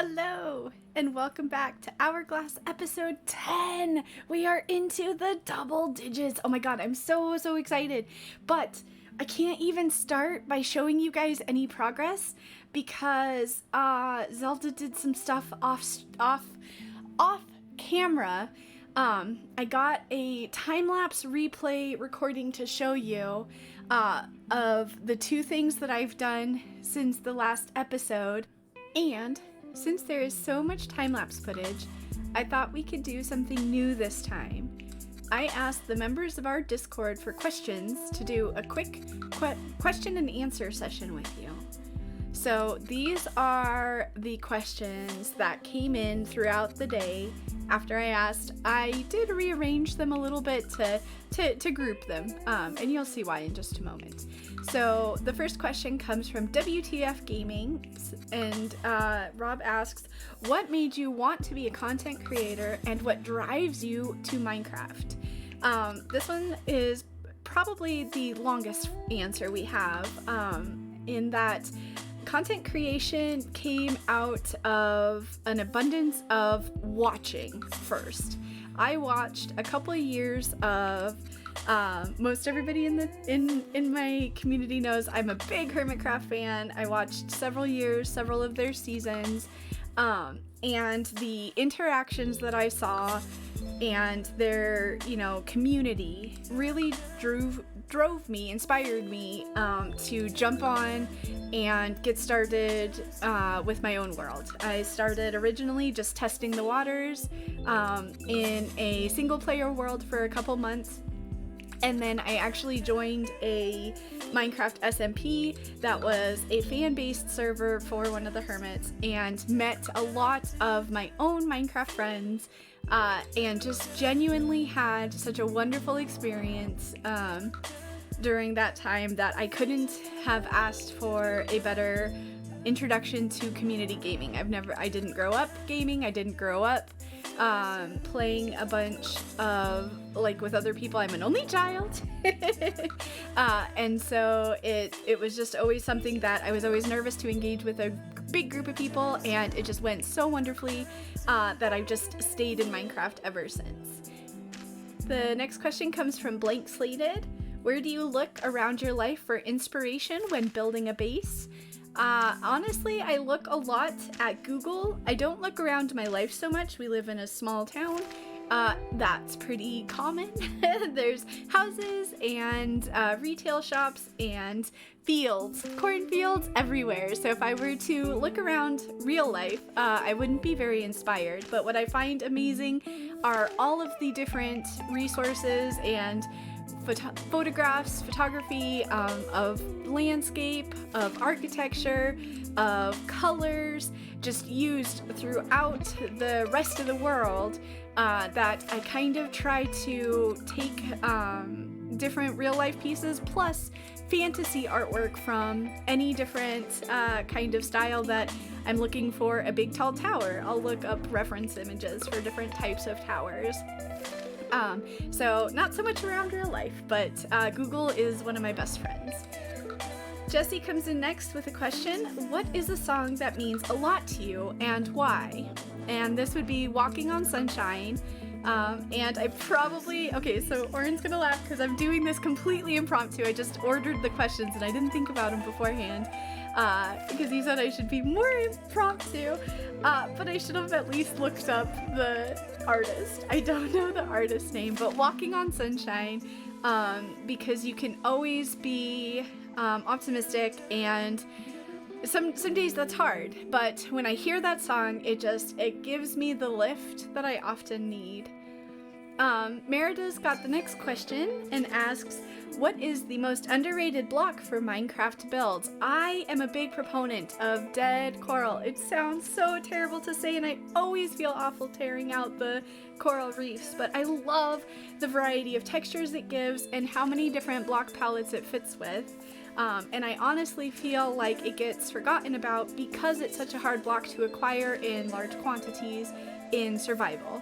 Hello, and welcome back to Hourglass episode 10. We are into the double digits. Oh my god, I'm so excited. But I can't even start by showing you guys any progress because Zelda did some stuff off camera. I got a time-lapse replay recording to show you of the two things that I've done since the last episode. And since there is so much time-lapse footage, I thought we could do something new this time. I asked the members of our Discord for questions to do a quick question and answer session with you. So these are the questions that came in throughout the day. After I asked, I did rearrange them a little bit to group them, and you'll see why in just a moment. So the first question comes from WTF Gaming, and Rob asks, what made you want to be a content creator and what drives you to Minecraft? This one is probably the longest answer we have, in that content creation came out of an abundance of watching first. I watched a couple of years of most everybody in my community knows I'm a big Hermitcraft fan. I watched several of their seasons, and the interactions that I saw and their, community really inspired me to jump on and get started with my own world. I started originally just testing the waters in a single player world for a couple months. And then I actually joined a Minecraft SMP that was a fan-based server for one of the hermits and met a lot of my own Minecraft friends and just genuinely had such a wonderful experience during that time that I couldn't have asked for a better introduction to community gaming. I didn't grow up gaming. I didn't grow up playing a bunch of, with other people. I'm an only child. And so it was just always something that I was always nervous to engage with a big group of people, and it just went so wonderfully that I've just stayed in Minecraft ever since. The next question comes from Blank Slated. Where do you look around your life for inspiration when building a base? Honestly, I look a lot at Google. I don't look around my life so much. We live in a small town. That's pretty common. There's houses and retail shops and fields, cornfields everywhere. So if I were to look around real life, I wouldn't be very inspired. But what I find amazing are all of the different resources and photography of landscape, of architecture, of colors, just used throughout the rest of the world, that I kind of try to take different real life pieces plus fantasy artwork from any different kind of style that I'm looking for. A big tall tower, I'll look up reference images for different types of towers. So not so much around real life, but Google is one of my best friends. Jesse comes in next with a question. What is a song that means a lot to you and why? And this would be Walking on Sunshine. And I probably, so Oren's gonna laugh because I'm doing this completely impromptu. I just ordered the questions and I didn't think about them beforehand. Because he said I should be more impromptu, but I should have at least looked up the artist. I don't know the artist's name, but Walking on Sunshine, because you can always be optimistic, and some days that's hard, but when I hear that song, it gives me the lift that I often need. Merida's got the next question and asks, what is the most underrated block for Minecraft builds? I am a big proponent of dead coral. It sounds so terrible to say, and I always feel awful tearing out the coral reefs, but I love the variety of textures it gives and how many different block palettes it fits with. And I honestly feel like it gets forgotten about because it's such a hard block to acquire in large quantities in survival.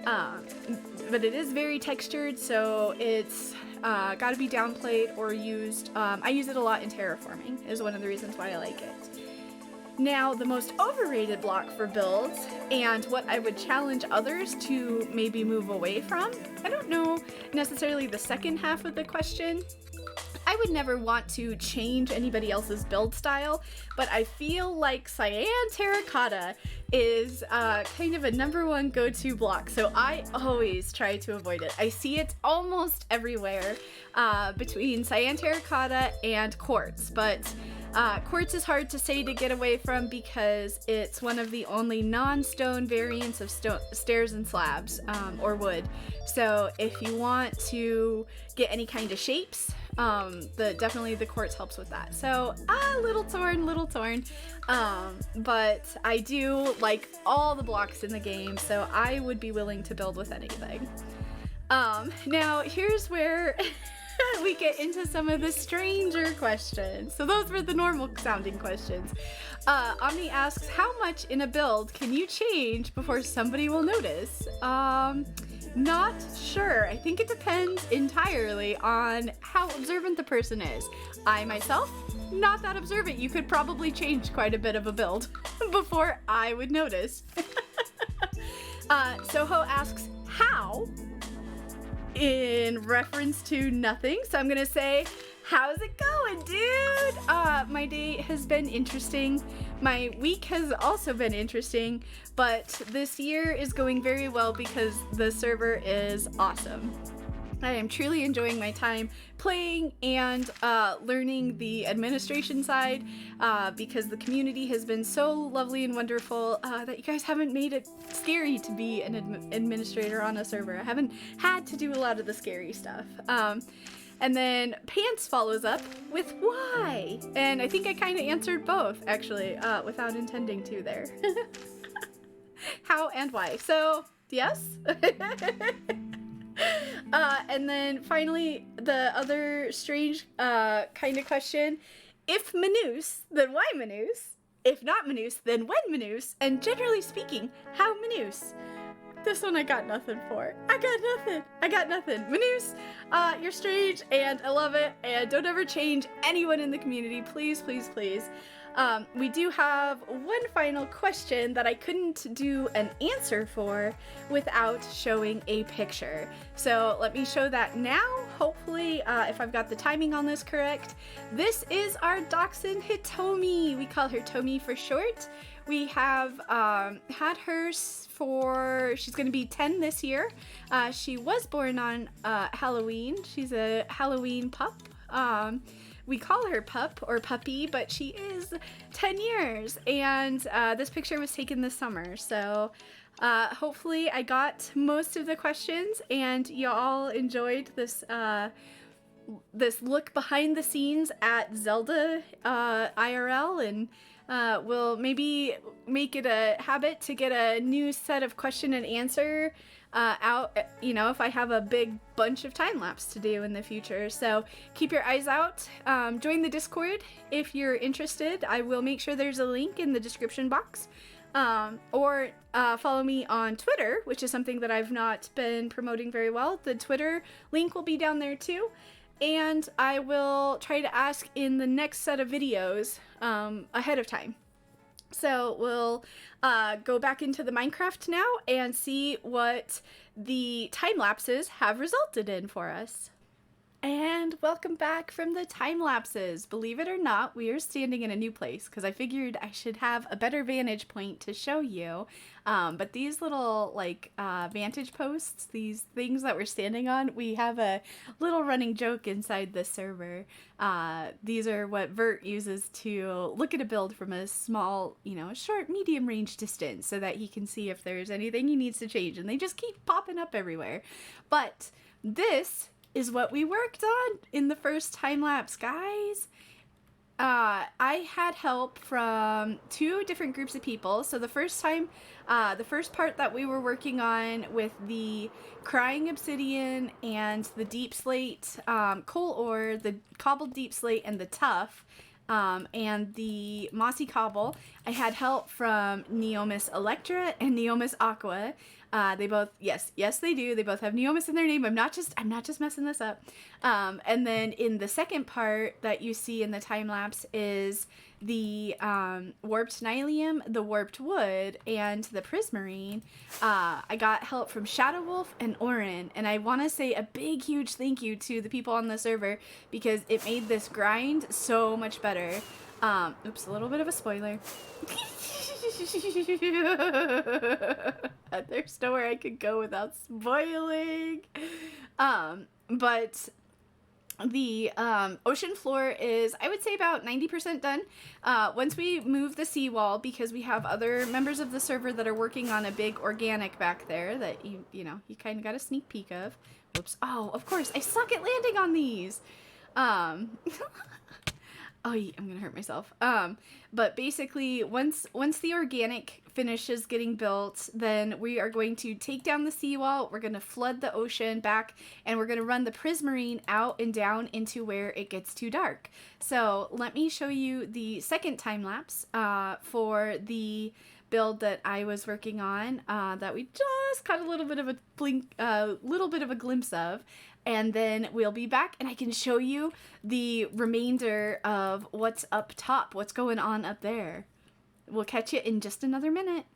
But it is very textured, so it's got to be downplayed or used. I use it a lot in terraforming, is one of the reasons why I like it. Now, the most overrated block for builds, and what I would challenge others to maybe move away from, I don't know necessarily the second half of the question. I would never want to change anybody else's build style, but I feel like cyan terracotta is kind of a #1 go-to block, so I always try to avoid it. I see it almost everywhere between cyan terracotta and quartz, but quartz is hard to say to get away from because it's one of the only non-stone variants of stairs and slabs, or wood. So if you want to get any kind of shapes, definitely the quartz helps with that. So little torn, but I do like all the blocks in the game, so I would be willing to build with anything. Now here's where we get into some of the stranger questions. So those were the normal sounding questions. Omni asks, how much in a build can you change before somebody will notice? Not sure. I think it depends entirely on how observant the person is. I myself, not that observant. You could probably change quite a bit of a build before I would notice. Soho asks, how? In reference to nothing. So I'm gonna say, how's it going, dude? My day has been interesting. My week has also been interesting, but this year is going very well because the server is awesome. I am truly enjoying my time playing and learning the administration side because the community has been so lovely and wonderful that you guys haven't made it scary to be an administrator on a server. I haven't had to do a lot of the scary stuff. And then Pants follows up with why? And I think I kind of answered both, actually, without intending to there. How and why. So, yes. And then finally, the other strange kind of question. If Manus, then why Manus? If not Manus, then when Manus? And generally speaking, how Manus? This one I got nothing for. I got nothing. Manus, you're strange and I love it. And don't ever change anyone in the community. Please, please, please. We do have one final question that I couldn't do an answer for without showing a picture. So let me show that now. Hopefully, if I've got the timing on this correct. This is our dachshund Hitomi. We call her Tomi for short. We have had her she's going to be 10 this year. She was born on Halloween. She's a Halloween pup. We call her Pup or Puppy, but she is 10 years. And this picture was taken this summer. So hopefully I got most of the questions and y'all enjoyed this this look behind the scenes at Zelda IRL, and we'll maybe make it a habit to get a new set of question and answer out, you know, if I have a big bunch of time lapse to do in the future. So keep your eyes out. Join the Discord if you're interested. I will make sure there's a link in the description box. Or follow me on Twitter, which is something that I've not been promoting very well. The Twitter link will be down there too. And I will try to ask in the next set of videos ahead of time. So we'll go back into the Minecraft now and see what the time lapses have resulted in for us. And welcome back from the time lapses. Believe it or not, we are standing in a new place because I figured I should have a better vantage point to show you. But these little like vantage posts, these things that we're standing on, we have a little running joke inside the server. These are what Vert uses to look at a build from a small, you know, short, medium range distance so that he can see if there's anything he needs to change. And they just keep popping up everywhere. But this is what we worked on in the first time lapse, guys. I had help from 2 different groups of people. So the first part that we were working on with the crying obsidian and the deep slate coal ore, the cobbled deep slate and the tuff, and the mossy cobble, I had help from Neomis Electra and Neomis Aqua. They both, yes, they do. They both have Neomis in their name. I'm not just messing this up. And then in the second part that you see in the time lapse is the warped nylium, the warped wood, and the prismarine. I got help from Shadow Wolf and Orin, and I want to say a big, huge thank you to the people on the server because it made this grind so much better. Oops, a little bit of a spoiler. There's nowhere I could go without spoiling. But the ocean floor is, I would say, about 90% done. Once we move the seawall, because we have other members of the server that are working on a big organic back there that you kind of got a sneak peek of. Oops. Oh, of course, I suck at landing on these. Oh, I'm gonna hurt myself. But basically, once the organic finishes getting built, then we are going to take down the seawall, we're gonna flood the ocean back, and we're gonna run the prismarine out and down into where it gets too dark. So let me show you the second time lapse for the build that I was working on that we just caught a little bit of a glimpse of. And then we'll be back and I can show you the remainder of what's up top, what's going on up there. We'll catch you in just another minute.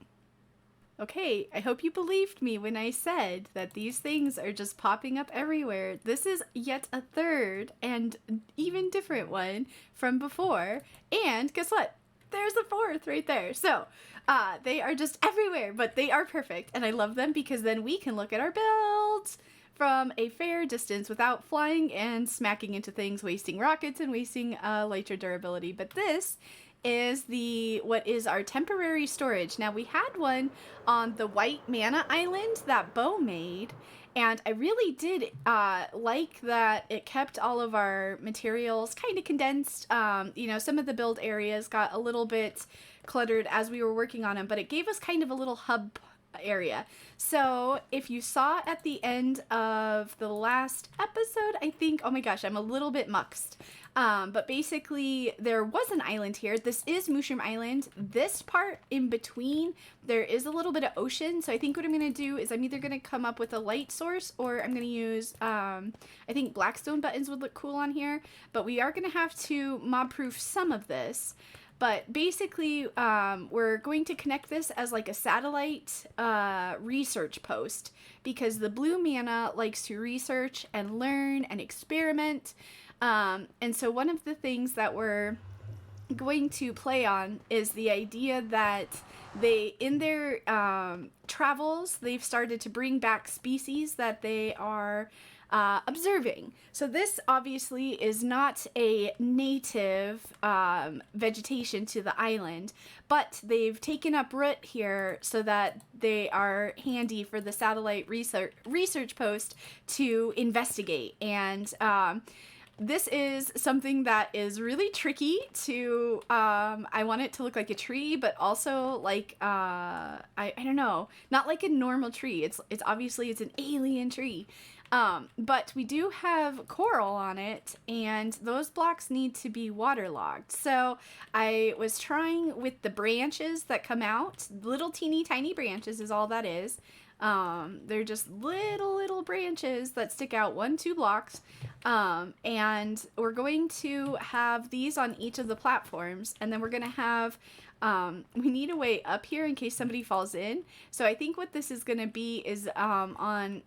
Okay, I hope you believed me when I said that these things are just popping up everywhere. This is yet a third and even different one from before. And guess what? There's the fourth right there. So they are just everywhere, but they are perfect. And I love them because then we can look at our builds from a fair distance without flying and smacking into things, wasting rockets and wasting lighter durability. But this is what is our temporary storage. Now we had one on the White Mana Island that Bo made, and I really did like that it kept all of our materials kind of condensed. Some of the build areas got a little bit cluttered as we were working on them, but it gave us kind of a little hub area. So if you saw at the end of the last episode, I think, oh my gosh, I'm a little bit muxed. But basically there was an island here. This is Mushroom Island. This part in between, there is a little bit of ocean. So I think what I'm going to do is I'm either going to come up with a light source or I'm going to use, I think Blackstone buttons would look cool on here, but we are going to have to mob proof some of this. But basically, we're going to connect this as like a satellite research post because the blue mana likes to research and learn and experiment. And so one of the things that we're going to play on is the idea that in their travels, they've started to bring back species that they are observing. So this obviously is not a native vegetation to the island, but they've taken up root here so that they are handy for the satellite research post to investigate. And this is something that is really tricky to, I want it to look like a tree, but also like, I don't know, not like a normal tree. It's obviously it's an alien tree. But we do have coral on it, and those blocks need to be waterlogged. So I was trying with the branches that come out. Little teeny tiny branches is all that is. They're just little branches that stick out 1-2 blocks. And we're going to have these on each of the platforms, and then we're going to have, we need a way up here in case somebody falls in. So I think what this is going to be is, on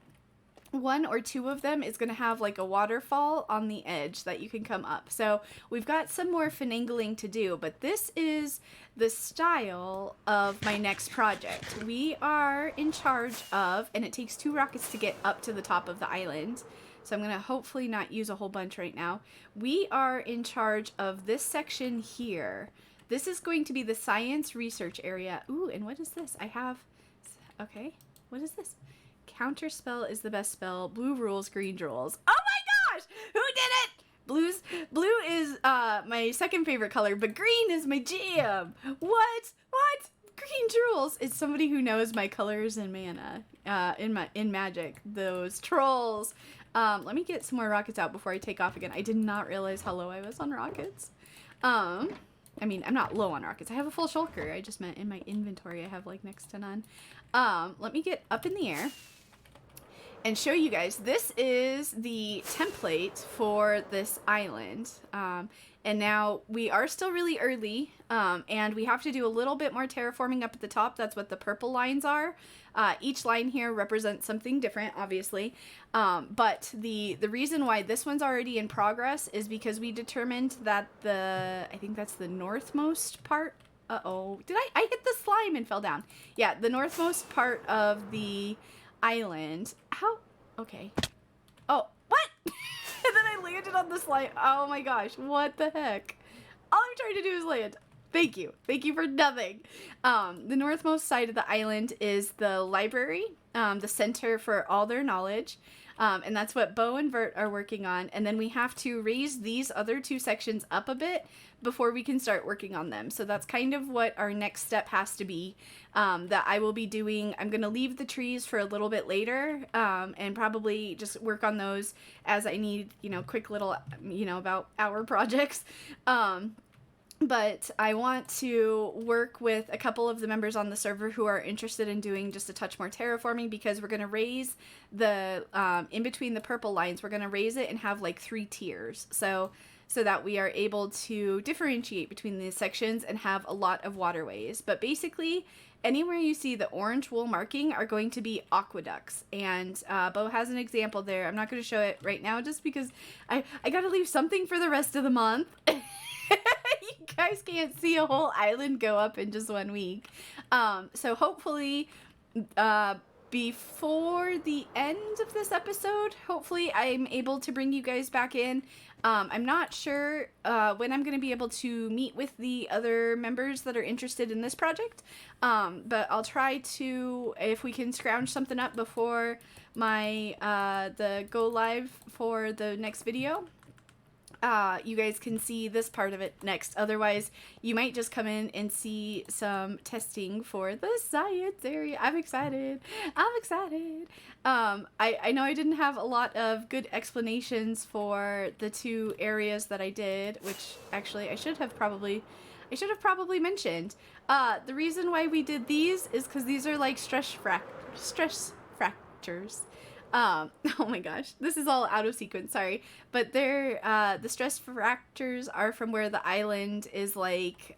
1 or 2 of them is going to have like a waterfall on the edge that you can come up. So we've got some more finagling to do, but this is the style of my next project. We are in charge of, and it takes 2 rockets to get up to the top of the island. So I'm going to hopefully not use a whole bunch right now. We are in charge of this section here. This is going to be the science research area. Ooh, and what is this? Okay, what is this? Counter spell is the best spell. Blue rules, green rules. Oh my gosh! Who did it? Blue is my second favorite color, but green is my jam. What? Green rules is somebody who knows my colors and mana in Magic. Those trolls. Let me get some more rockets out before I take off again. I did not realize how low I was on rockets. I mean, I'm not low on rockets. I have a full shulker. I just meant in my inventory I have like next to none. Let me get up in the air and show you guys. This is the template for this island. And now we are still really early, and we have to do a little bit more terraforming up at the top. That's what the purple lines are. Each line here represents something different, obviously. But the reason why this one's already in progress is because we determined that I think that's the northmost part. Uh-oh. Did I hit the slime and fell down? Yeah, the northmost part of the island. How? Okay. Oh, what? And then I landed on the slime. Oh my gosh, what the heck? All I'm trying to do is land. Thank you. Thank you for nothing. The northmost side of the island is the library, the center for all their knowledge. And that's what Bo and Vert are working on. And then we have to raise these other two sections up a bit before we can start working on them. So that's kind of what our next step has to be, that I will be doing. I'm going to leave the trees for a little bit later, and probably just work on those as I need, quick little, about hour projects. But I want to work with a couple of the members on the server who are interested in doing just a touch more terraforming, because we're going to raise the, in between the purple lines, we're going to raise it and have like 3 tiers. So that we are able to differentiate between these sections and have a lot of waterways. But basically, anywhere you see the orange wool marking are going to be aqueducts. And Bo has an example there. I'm not going to show it right now just because I got to leave something for the rest of the month. You guys can't see a whole island go up in just 1 week. So hopefully, before the end of this episode, hopefully I'm able to bring you guys back in. I'm not sure when I'm going to be able to meet with the other members that are interested in this project, but I'll try to, if we can scrounge something up before my the go live for the next video. You guys can see this part of it next. Otherwise, you might just come in and see some testing for the science area. I'm excited. I'm excited. I know I didn't have a lot of good explanations for the 2 areas that I did, which actually I should have probably mentioned. The reason why we did these is because these are like stress fractures. Oh my gosh, this is all out of sequence, sorry. But they're, the stress fractures are from where the island is like,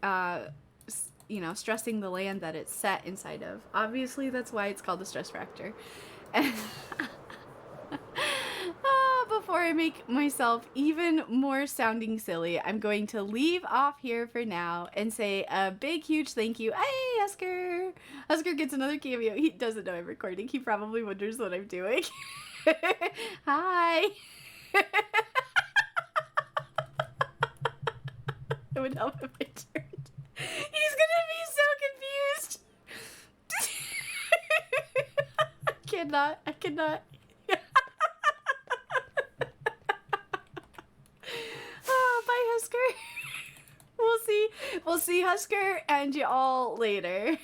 stressing the land that it's set inside of. Obviously, that's why it's called a stress fracture. Before I make myself even more sounding silly, I'm going to leave off here for now and say a big, huge thank you. Hey, Husker! Husker gets another cameo. He doesn't know I'm recording. He probably wonders what I'm doing. Hi! It would help if I turned. He's gonna be so confused. I cannot. Husker. We'll see Husker and y'all later.